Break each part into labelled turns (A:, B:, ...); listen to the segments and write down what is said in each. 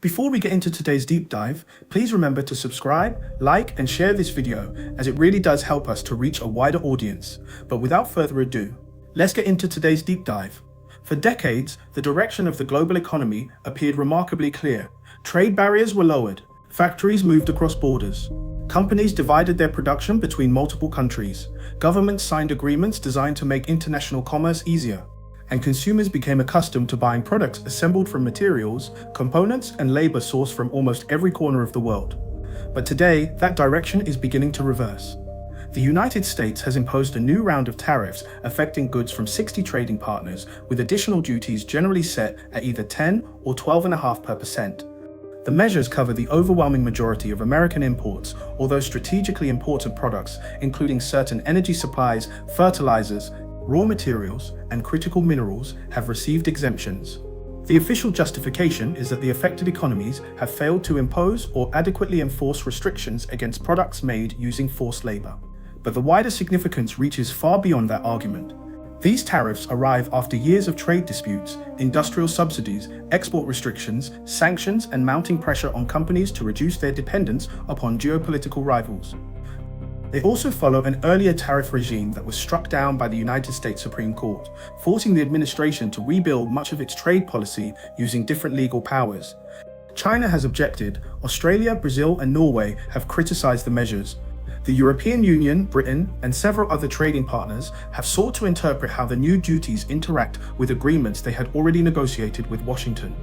A: Before we get into today's deep dive, please remember to subscribe, like, and share this video, as it really does help us to reach a wider audience. But without further ado, let's get into today's deep dive. For decades, the direction of the global economy appeared remarkably clear. Trade barriers were lowered, factories moved across borders, companies divided their production between multiple countries, governments signed agreements designed to make international commerce easier, and consumers became accustomed to buying products assembled from materials, components, and labor sourced from almost every corner of the world. But today, that direction is beginning to reverse. The United States has imposed a new round of tariffs affecting goods from 60 trading partners, with additional duties generally set at either 10 or 12.5%. The measures cover the overwhelming majority of American imports, although strategically important products, including certain energy supplies, fertilizers, raw materials, and critical minerals, have received exemptions. The official justification is that the affected economies have failed to impose or adequately enforce restrictions against products made using forced labor. But the wider significance reaches far beyond that argument. These tariffs arrive after years of trade disputes, industrial subsidies, export restrictions, sanctions, and mounting pressure on companies to reduce their dependence upon geopolitical rivals. They also follow an earlier tariff regime that was struck down by the United States Supreme Court, forcing the administration to rebuild much of its trade policy using different legal powers. China has objected, Australia, Brazil, and Norway have criticized the measures. The European Union, Britain, and several other trading partners have sought to interpret how the new duties interact with agreements they had already negotiated with Washington.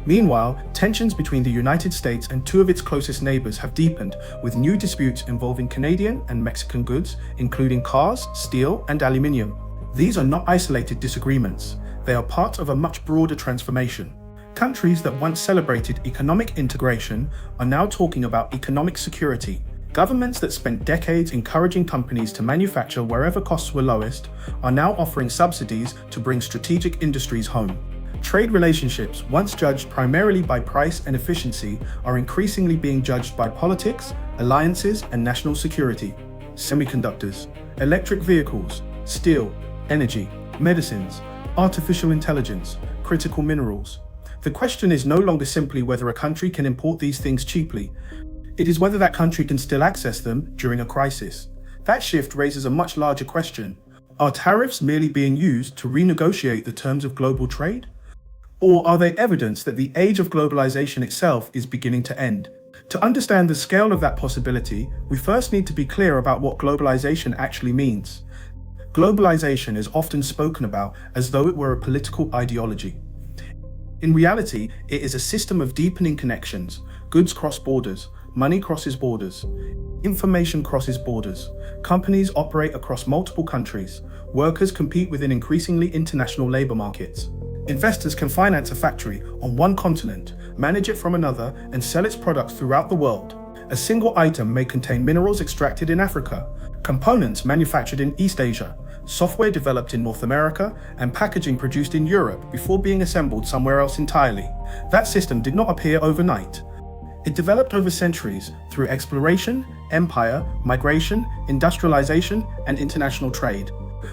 A: Meanwhile, tensions between the United States and two of its closest neighbors have deepened, with new disputes involving Canadian and Mexican goods, including cars, steel, and aluminium. These are not isolated disagreements. They are part of a much broader transformation. Countries that once celebrated economic integration are now talking about economic security. Governments that spent decades encouraging companies to manufacture wherever costs were lowest are now offering subsidies to bring strategic industries home. Trade relationships, once judged primarily by price and efficiency, are increasingly being judged by politics, alliances, and national security. Semiconductors, electric vehicles, steel, energy, medicines, artificial intelligence, critical minerals. The question is no longer simply whether a country can import these things cheaply. It is whether that country can still access them during a crisis. That shift raises a much larger question. Are tariffs merely being used to renegotiate the terms of global trade? Or are they evidence that the age of globalization itself is beginning to end? To understand the scale of that possibility, we first need to be clear about what globalization actually means. Globalization is often spoken about as though it were a political ideology. In reality, it is a system of deepening connections. Goods cross borders. Money crosses borders. Information crosses borders. Companies operate across multiple countries. Workers compete within increasingly international labor markets. Investors can finance a factory on one continent, manage it from another, and sell its products throughout the world. A single item may contain minerals extracted in Africa, components manufactured in East Asia, software developed in North America, and packaging produced in Europe before being assembled somewhere else entirely. That system did not appear overnight. It developed over centuries through exploration, empire, migration, industrialization, and international trade.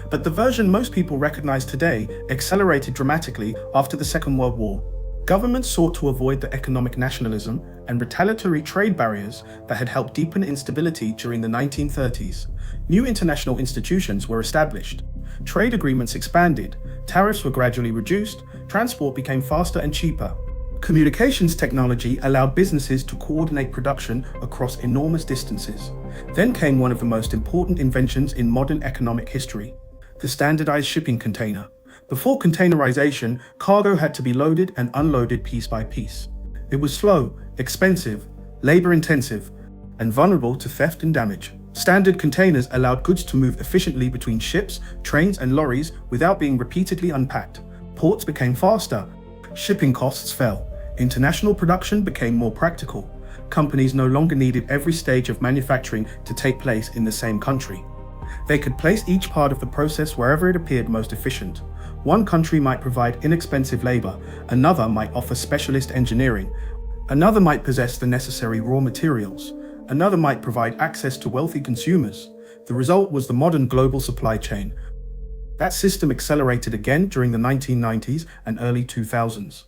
A: But the version most people recognize today accelerated dramatically after the Second World War. Governments sought to avoid the economic nationalism and retaliatory trade barriers that had helped deepen instability during the 1930s. New international institutions were established. Trade agreements expanded, tariffs were gradually reduced, transport became faster and cheaper. Communications technology allowed businesses to coordinate production across enormous distances. Then came one of the most important inventions in modern economic history, the standardized shipping container. Before containerization, cargo had to be loaded and unloaded piece by piece. It was slow, expensive, labor-intensive, and vulnerable to theft and damage. Standard containers allowed goods to move efficiently between ships, trains, and lorries without being repeatedly unpacked. Ports became faster. Shipping costs fell. International production became more practical. Companies no longer needed every stage of manufacturing to take place in the same country. They could place each part of the process wherever it appeared most efficient. One country might provide inexpensive labor, another might offer specialist engineering, another might possess the necessary raw materials, another might provide access to wealthy consumers. The result was the modern global supply chain. That system accelerated again during the 1990s and early 2000s.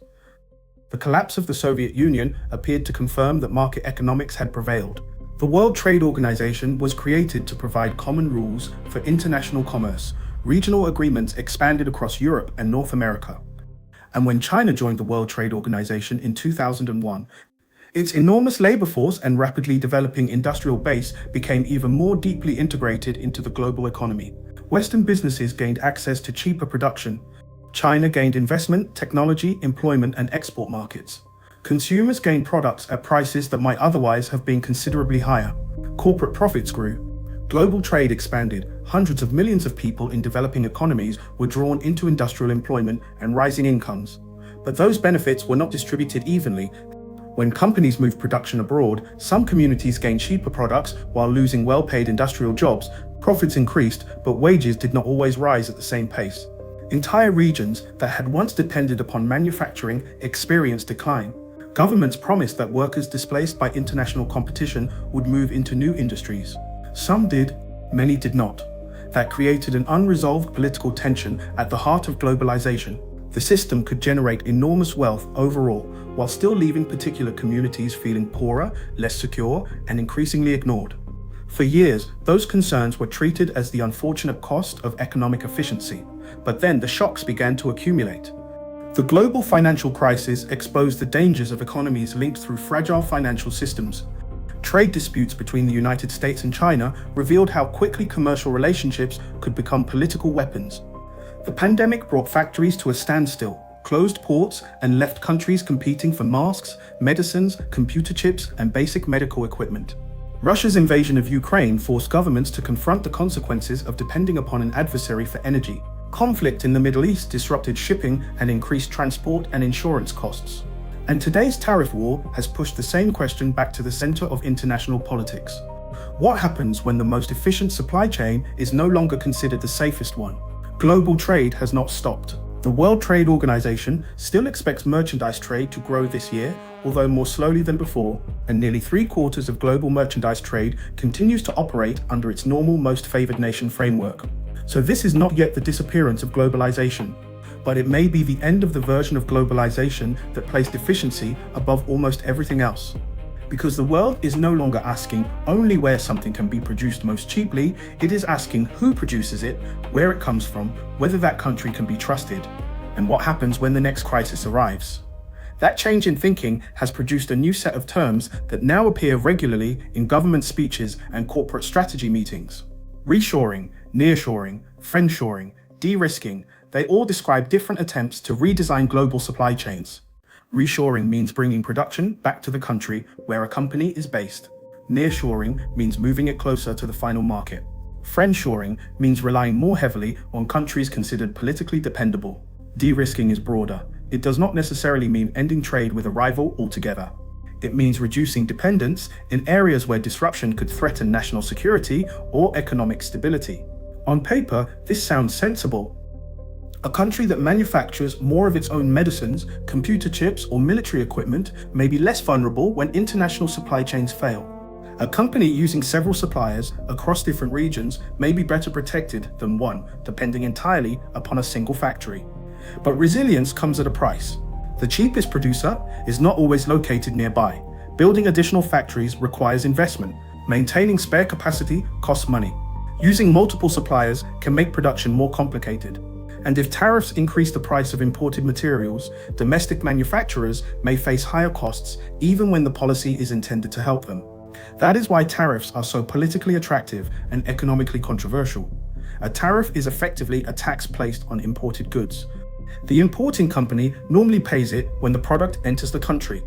A: The collapse of the Soviet Union appeared to confirm that market economics had prevailed. The World Trade Organization was created to provide common rules for international commerce. Regional agreements expanded across Europe and North America. And when China joined the World Trade Organization in 2001, its enormous labor force and rapidly developing industrial base became even more deeply integrated into the global economy. Western businesses gained access to cheaper production. China gained investment, technology, employment, and export markets. Consumers gained products at prices that might otherwise have been considerably higher. Corporate profits grew. Global trade expanded. Hundreds of millions of people in developing economies were drawn into industrial employment and rising incomes. But those benefits were not distributed evenly. When companies moved production abroad, some communities gained cheaper products while losing well-paid industrial jobs. Profits increased, but wages did not always rise at the same pace. Entire regions that had once depended upon manufacturing experienced decline. Governments promised that workers displaced by international competition would move into new industries. Some did, many did not. That created an unresolved political tension at the heart of globalization. The system could generate enormous wealth overall, while still leaving particular communities feeling poorer, less secure, and increasingly ignored. For years, those concerns were treated as the unfortunate cost of economic efficiency, but then the shocks began to accumulate. The global financial crisis exposed the dangers of economies linked through fragile financial systems. Trade disputes between the United States and China revealed how quickly commercial relationships could become political weapons. The pandemic brought factories to a standstill, closed ports, and left countries competing for masks, medicines, computer chips, and basic medical equipment. Russia's invasion of Ukraine forced governments to confront the consequences of depending upon an adversary for energy. Conflict in the Middle East disrupted shipping and increased transport and insurance costs. And today's tariff war has pushed the same question back to the center of international politics. What happens when the most efficient supply chain is no longer considered the safest one? Global trade has not stopped. The World Trade Organization still expects merchandise trade to grow this year, although more slowly than before, and nearly 3/4 of global merchandise trade continues to operate under its normal most favored nation framework. So this is not yet the disappearance of globalization, but it may be the end of the version of globalization that placed efficiency above almost everything else. Because the world is no longer asking only where something can be produced most cheaply, it is asking who produces it, where it comes from, whether that country can be trusted, and what happens when the next crisis arrives. That change in thinking has produced a new set of terms that now appear regularly in government speeches and corporate strategy meetings. Reshoring, nearshoring, friendshoring, de-risking, they all describe different attempts to redesign global supply chains. Reshoring means bringing production back to the country where a company is based. Nearshoring means moving it closer to the final market. Friendshoring means relying more heavily on countries considered politically dependable. De-risking is broader. It does not necessarily mean ending trade with a rival altogether. It means reducing dependence in areas where disruption could threaten national security or economic stability. On paper, this sounds sensible. A country that manufactures more of its own medicines, computer chips, or military equipment may be less vulnerable when international supply chains fail. A company using several suppliers across different regions may be better protected than one, depending entirely upon a single factory. But resilience comes at a price. The cheapest producer is not always located nearby. Building additional factories requires investment. Maintaining spare capacity costs money. Using multiple suppliers can make production more complicated. And if tariffs increase the price of imported materials, domestic manufacturers may face higher costs even when the policy is intended to help them. That is why tariffs are so politically attractive and economically controversial. A tariff is effectively a tax placed on imported goods. The importing company normally pays it when the product enters the country.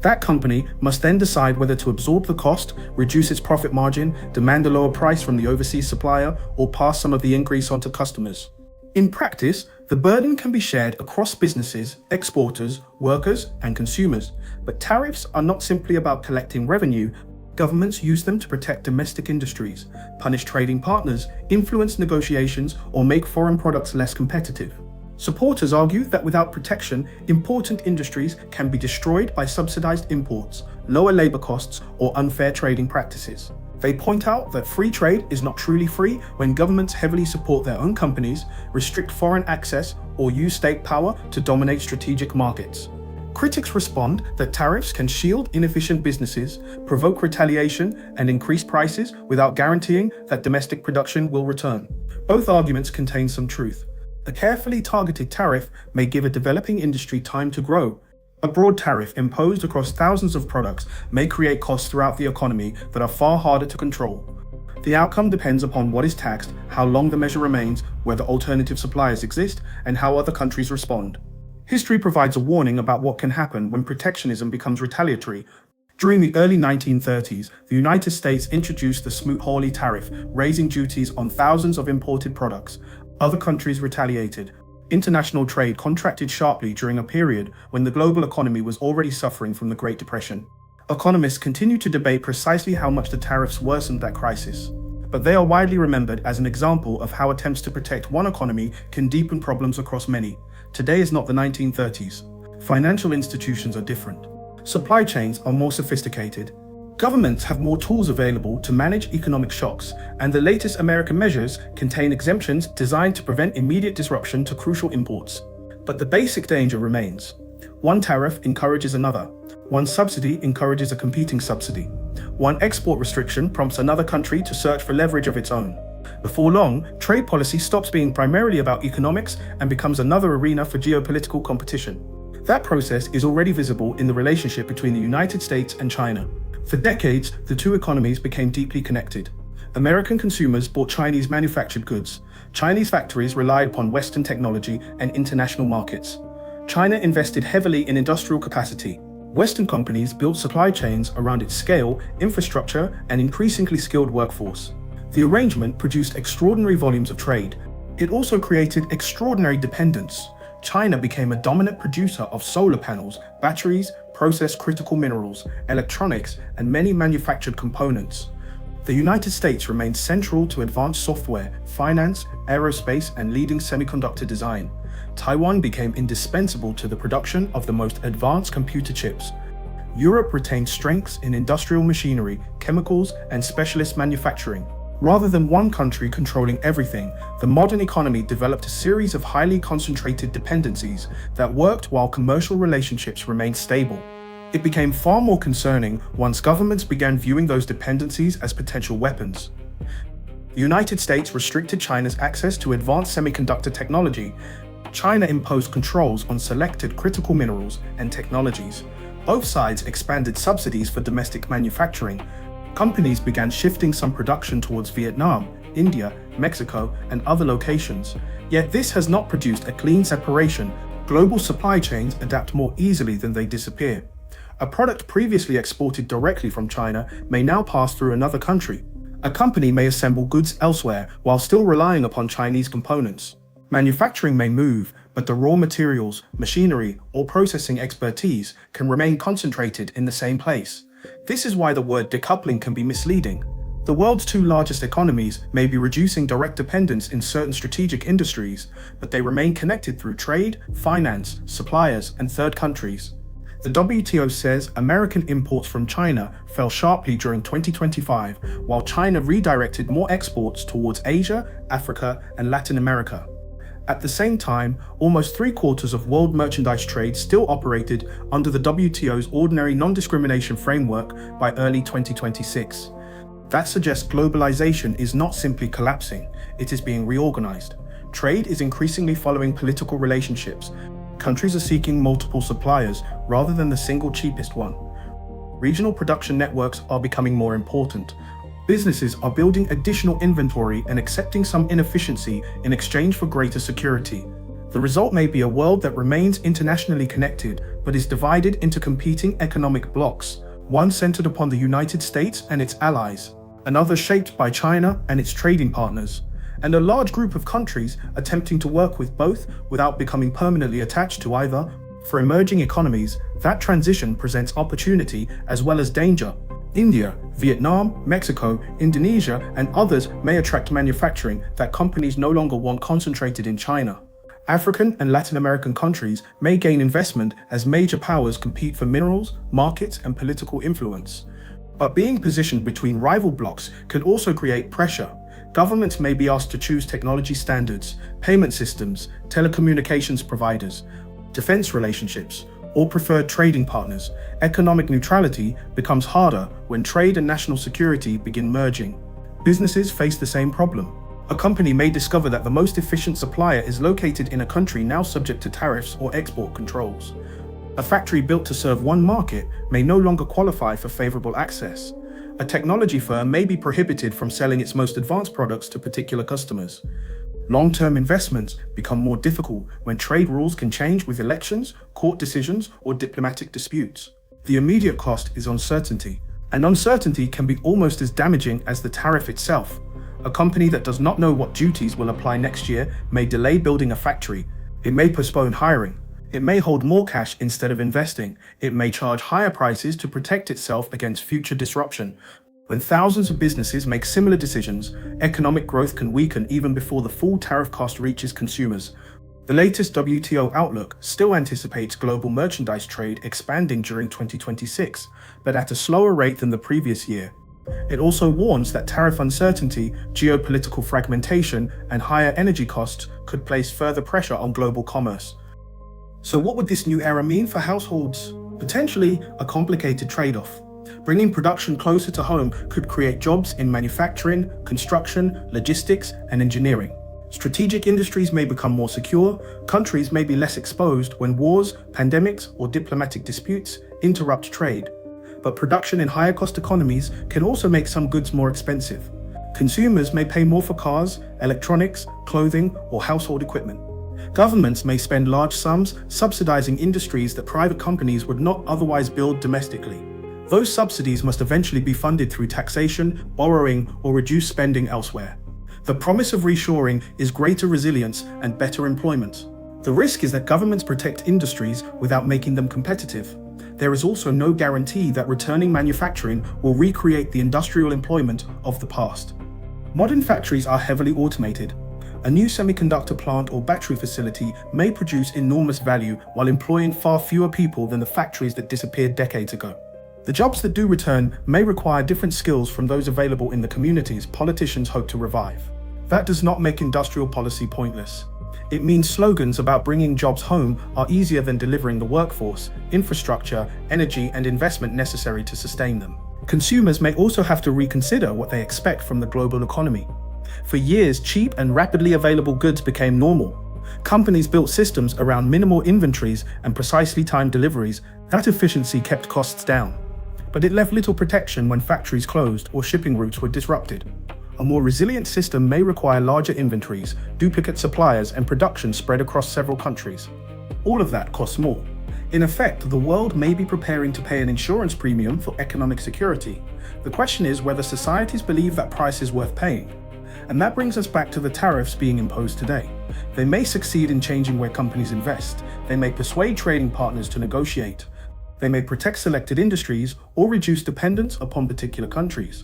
A: That company must then decide whether to absorb the cost, reduce its profit margin, demand a lower price from the overseas supplier, or pass some of the increase on to customers. In practice, the burden can be shared across businesses, exporters, workers, and consumers. But tariffs are not simply about collecting revenue. Governments use them to protect domestic industries, punish trading partners, influence negotiations, or make foreign products less competitive. Supporters argue that without protection, important industries can be destroyed by subsidized imports, lower labor costs, or unfair trading practices. They point out that free trade is not truly free when governments heavily support their own companies, restrict foreign access, or use state power to dominate strategic markets. Critics respond that tariffs can shield inefficient businesses, provoke retaliation, and increase prices without guaranteeing that domestic production will return. Both arguments contain some truth. A carefully targeted tariff may give a developing industry time to grow. A broad tariff imposed across thousands of products may create costs throughout the economy that are far harder to control. The outcome depends upon what is taxed, how long the measure remains, whether alternative suppliers exist, and how other countries respond. History provides a warning about what can happen when protectionism becomes retaliatory. During the early 1930s, the United States introduced the Smoot-Hawley tariff, raising duties on thousands of imported products. Other countries retaliated. International trade contracted sharply during a period when the global economy was already suffering from the Great Depression. Economists continue to debate precisely how much the tariffs worsened that crisis, but they are widely remembered as an example of how attempts to protect one economy can deepen problems across many. Today is not the 1930s. Financial institutions are different. Supply chains are more sophisticated. Governments have more tools available to manage economic shocks, and the latest American measures contain exemptions designed to prevent immediate disruption to crucial imports. But the basic danger remains. One tariff encourages another. One subsidy encourages a competing subsidy. One export restriction prompts another country to search for leverage of its own. Before long, trade policy stops being primarily about economics and becomes another arena for geopolitical competition. That process is already visible in the relationship between the United States and China. For decades, the two economies became deeply connected. American consumers bought Chinese manufactured goods. Chinese factories relied upon Western technology and international markets. China invested heavily in industrial capacity. Western companies built supply chains around its scale, infrastructure, and increasingly skilled workforce. The arrangement produced extraordinary volumes of trade. It also created extraordinary dependence. China became a dominant producer of solar panels, batteries, processed critical minerals, electronics, and many manufactured components. The United States remained central to advanced software, finance, aerospace, and leading semiconductor design. Taiwan became indispensable to the production of the most advanced computer chips. Europe retained strengths in industrial machinery, chemicals, and specialist manufacturing. Rather than one country controlling everything, the modern economy developed a series of highly concentrated dependencies that worked while commercial relationships remained stable. It became far more concerning once governments began viewing those dependencies as potential weapons. The United States restricted China's access to advanced semiconductor technology. China imposed controls on selected critical minerals and technologies. Both sides expanded subsidies for domestic manufacturing. Companies began shifting some production towards Vietnam, India, Mexico, and other locations. Yet this has not produced a clean separation. Global supply chains adapt more easily than they disappear. A product previously exported directly from China may now pass through another country. A company may assemble goods elsewhere while still relying upon Chinese components. Manufacturing may move, but the raw materials, machinery, or processing expertise can remain concentrated in the same place. This is why the word decoupling can be misleading. The world's two largest economies may be reducing direct dependence in certain strategic industries, but they remain connected through trade, finance, suppliers, and third countries. The WTO says American imports from China fell sharply during 2025, while China redirected more exports towards Asia, Africa, and Latin America. At the same time, almost 3/4 of world merchandise trade still operated under the WTO's ordinary non-discrimination framework by early 2026. That suggests globalization is not simply collapsing, it is being reorganized. Trade is increasingly following political relationships. Countries are seeking multiple suppliers rather than the single cheapest one. Regional production networks are becoming more important. Businesses are building additional inventory and accepting some inefficiency in exchange for greater security. The result may be a world that remains internationally connected, but is divided into competing economic blocs, one centered upon the United States and its allies, another shaped by China and its trading partners, and a large group of countries attempting to work with both without becoming permanently attached to either. For emerging economies, that transition presents opportunity as well as danger. India, Vietnam, Mexico, Indonesia, and others may attract manufacturing that companies no longer want concentrated in China. African and Latin American countries may gain investment as major powers compete for minerals, markets, and political influence. But being positioned between rival blocs can also create pressure. Governments may be asked to choose technology standards, payment systems, telecommunications providers, defense relationships, or preferred trading partners. Economic neutrality becomes harder when trade and national security begin merging. Businesses face the same problem. A company may discover that the most efficient supplier is located in a country now subject to tariffs or export controls. A factory built to serve one market may no longer qualify for favorable access. A technology firm may be prohibited from selling its most advanced products to particular customers. Long-term investments become more difficult when trade rules can change with elections, court decisions, or diplomatic disputes. The immediate cost is uncertainty, and uncertainty can be almost as damaging as the tariff itself. A company that does not know what duties will apply next year may delay building a factory. It may postpone hiring. It may hold more cash instead of investing. It may charge higher prices to protect itself against future disruption. When thousands of businesses make similar decisions, economic growth can weaken even before the full tariff cost reaches consumers. The latest WTO outlook still anticipates global merchandise trade expanding during 2026, but at a slower rate than the previous year. It also warns that tariff uncertainty, geopolitical fragmentation, and higher energy costs could place further pressure on global commerce. So what would this new era mean for households? Potentially a complicated trade-off. Bringing production closer to home could create jobs in manufacturing, construction, logistics, and engineering. Strategic industries may become more secure, countries may be less exposed when wars, pandemics, or diplomatic disputes interrupt trade. But production in higher cost economies can also make some goods more expensive. Consumers may pay more for cars, electronics, clothing, or household equipment. Governments may spend large sums subsidizing industries that private companies would not otherwise build domestically. Those subsidies must eventually be funded through taxation, borrowing, or reduced spending elsewhere. The promise of reshoring is greater resilience and better employment. The risk is that governments protect industries without making them competitive. There is also no guarantee that returning manufacturing will recreate the industrial employment of the past. Modern factories are heavily automated. A new semiconductor plant or battery facility may produce enormous value while employing far fewer people than the factories that disappeared decades ago. The jobs that do return may require different skills from those available in the communities politicians hope to revive. That does not make industrial policy pointless. It means slogans about bringing jobs home are easier than delivering the workforce, infrastructure, energy, and investment necessary to sustain them. Consumers may also have to reconsider what they expect from the global economy. For years, cheap and rapidly available goods became normal. Companies built systems around minimal inventories and precisely timed deliveries. That efficiency kept costs down. But it left little protection when factories closed or shipping routes were disrupted. A more resilient system may require larger inventories, duplicate suppliers, and production spread across several countries. All of that costs more. In effect, the world may be preparing to pay an insurance premium for economic security. The question is whether societies believe that price is worth paying. And that brings us back to the tariffs being imposed today. They may succeed in changing where companies invest. They may persuade trading partners to negotiate. They may protect selected industries or reduce dependence upon particular countries.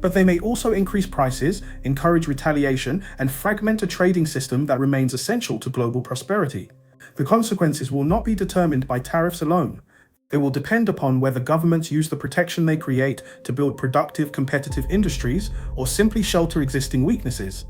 A: But they may also increase prices, encourage retaliation, and fragment a trading system that remains essential to global prosperity. The consequences will not be determined by tariffs alone. They will depend upon whether governments use the protection they create to build productive, competitive industries or simply shelter existing weaknesses.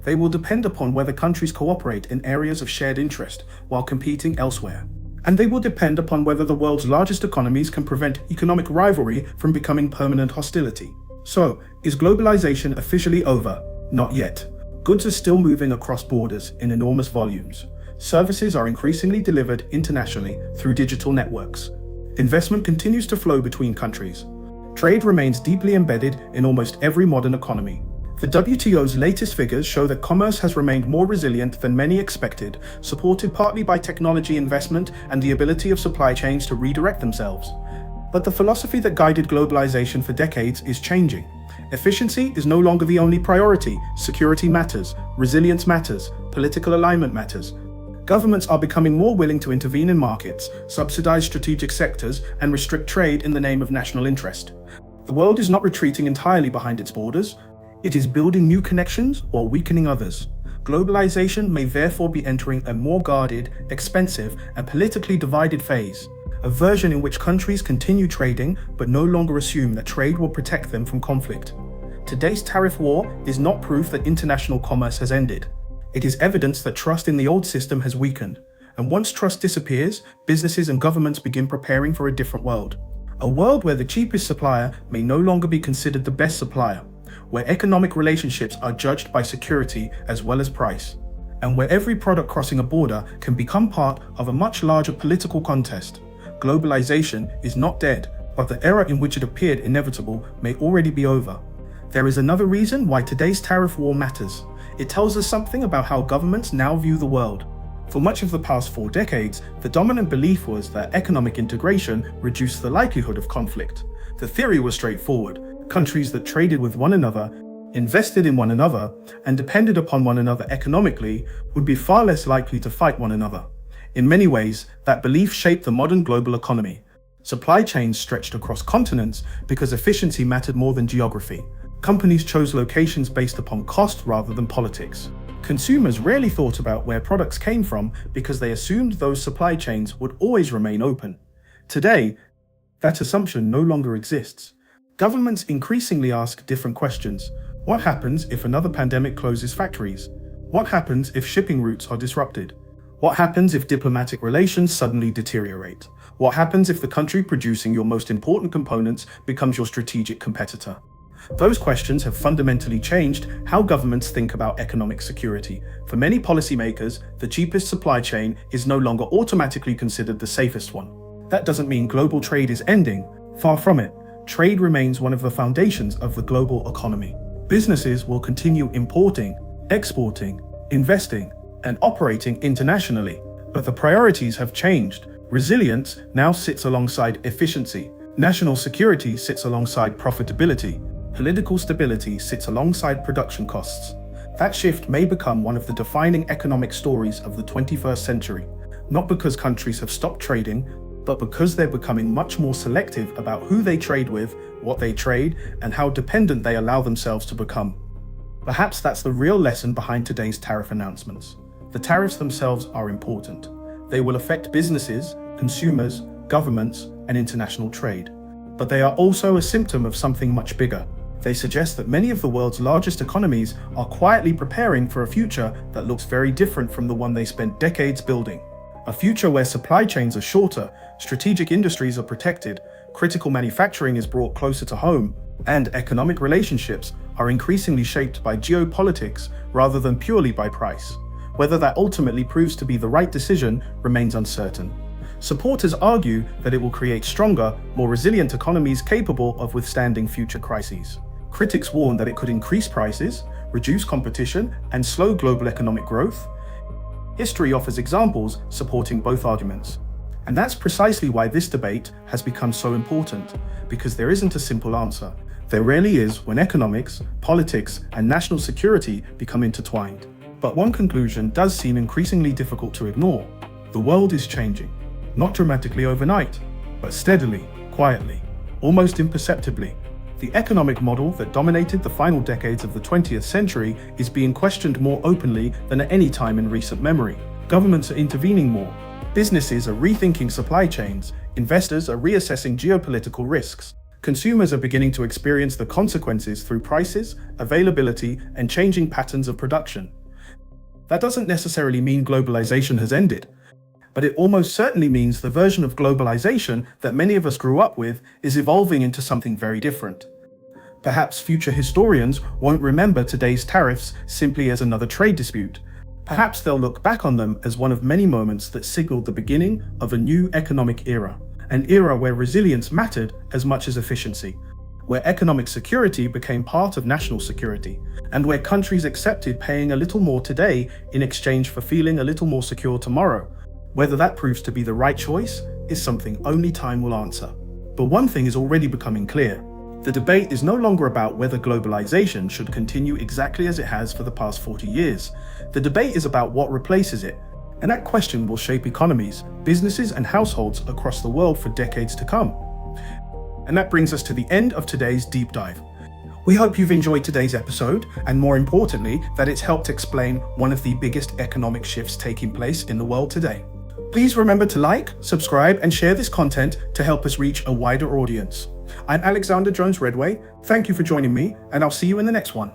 A: They will depend upon whether countries cooperate in areas of shared interest while competing elsewhere. And they will depend upon whether the world's largest economies can prevent economic rivalry from becoming permanent hostility. So, is globalization officially over? Not yet. Goods are still moving across borders in enormous volumes. Services are increasingly delivered internationally through digital networks. Investment continues to flow between countries. Trade remains deeply embedded in almost every modern economy. The WTO's latest figures show that commerce has remained more resilient than many expected, supported partly by technology investment and the ability of supply chains to redirect themselves. But the philosophy that guided globalization for decades is changing. Efficiency is no longer the only priority. Security matters, resilience matters, political alignment matters. Governments are becoming more willing to intervene in markets, subsidize strategic sectors, and restrict trade in the name of national interest. The world is not retreating entirely behind its borders. It is building new connections while weakening others. Globalization may therefore be entering a more guarded, expensive, and politically divided phase. A version in which countries continue trading but no longer assume that trade will protect them from conflict. Today's tariff war is not proof that international commerce has ended. It is evidence that trust in the old system has weakened. And once trust disappears, businesses and governments begin preparing for a different world. A world where the cheapest supplier may no longer be considered the best supplier, where economic relationships are judged by security as well as price, and where every product crossing a border can become part of a much larger political contest. Globalization is not dead, but the era in which it appeared inevitable may already be over. There is another reason why today's tariff war matters. It tells us something about how governments now view the world. For much of the past 4 decades, the dominant belief was that economic integration reduced the likelihood of conflict. The theory was straightforward. Countries that traded with one another, invested in one another, and depended upon one another economically would be far less likely to fight one another. In many ways, that belief shaped the modern global economy. Supply chains stretched across continents because efficiency mattered more than geography. Companies chose locations based upon cost rather than politics. Consumers rarely thought about where products came from because they assumed those supply chains would always remain open. Today, that assumption no longer exists. Governments increasingly ask different questions. What happens if another pandemic closes factories? What happens if shipping routes are disrupted? What happens if diplomatic relations suddenly deteriorate? What happens if the country producing your most important components becomes your strategic competitor? Those questions have fundamentally changed how governments think about economic security. For many policymakers, the cheapest supply chain is no longer automatically considered the safest one. That doesn't mean global trade is ending. Far from it. Trade remains one of the foundations of the global economy. Businesses will continue importing, exporting, investing, and operating internationally. But the priorities have changed. Resilience now sits alongside efficiency. National security sits alongside profitability. Political stability sits alongside production costs. That shift may become one of the defining economic stories of the 21st century, not because countries have stopped trading, but because they're becoming much more selective about who they trade with, what they trade, and how dependent they allow themselves to become. Perhaps that's the real lesson behind today's tariff announcements. The tariffs themselves are important. They will affect businesses, consumers, governments, and international trade. But they are also a symptom of something much bigger. They suggest that many of the world's largest economies are quietly preparing for a future that looks very different from the one they spent decades building. A future where supply chains are shorter, strategic industries are protected, critical manufacturing is brought closer to home, and economic relationships are increasingly shaped by geopolitics rather than purely by price. Whether that ultimately proves to be the right decision remains uncertain. Supporters argue that it will create stronger, more resilient economies capable of withstanding future crises. Critics warn that it could increase prices, reduce competition, and slow global economic growth. History offers examples supporting both arguments. And that's precisely why this debate has become so important, because there isn't a simple answer. There rarely is when economics, politics, and national security become intertwined. But one conclusion does seem increasingly difficult to ignore. The world is changing. Not dramatically overnight, but steadily, quietly, almost imperceptibly. The economic model that dominated the final decades of the 20th century is being questioned more openly than at any time in recent memory. Governments are intervening more. Businesses are rethinking supply chains. Investors are reassessing geopolitical risks. Consumers are beginning to experience the consequences through prices, availability, and changing patterns of production. That doesn't necessarily mean globalization has ended, but it almost certainly means the version of globalization that many of us grew up with is evolving into something very different. Perhaps future historians won't remember today's tariffs simply as another trade dispute. Perhaps they'll look back on them as one of many moments that signaled the beginning of a new economic era, an era where resilience mattered as much as efficiency, where economic security became part of national security, and where countries accepted paying a little more today in exchange for feeling a little more secure tomorrow. Whether that proves to be the right choice is something only time will answer. But one thing is already becoming clear. The debate is no longer about whether globalization should continue exactly as it has for the past 40 years. The debate is about what replaces it, and that question will shape economies, businesses, and households across the world for decades to come. And that brings us to the end of today's deep dive. We hope you've enjoyed today's episode, and more importantly, that it's helped explain one of the biggest economic shifts taking place in the world today. Please remember to like, subscribe, and share this content to help us reach a wider audience. I'm Alexander Jones-Redway. Thank you for joining me, and I'll see you in the next one.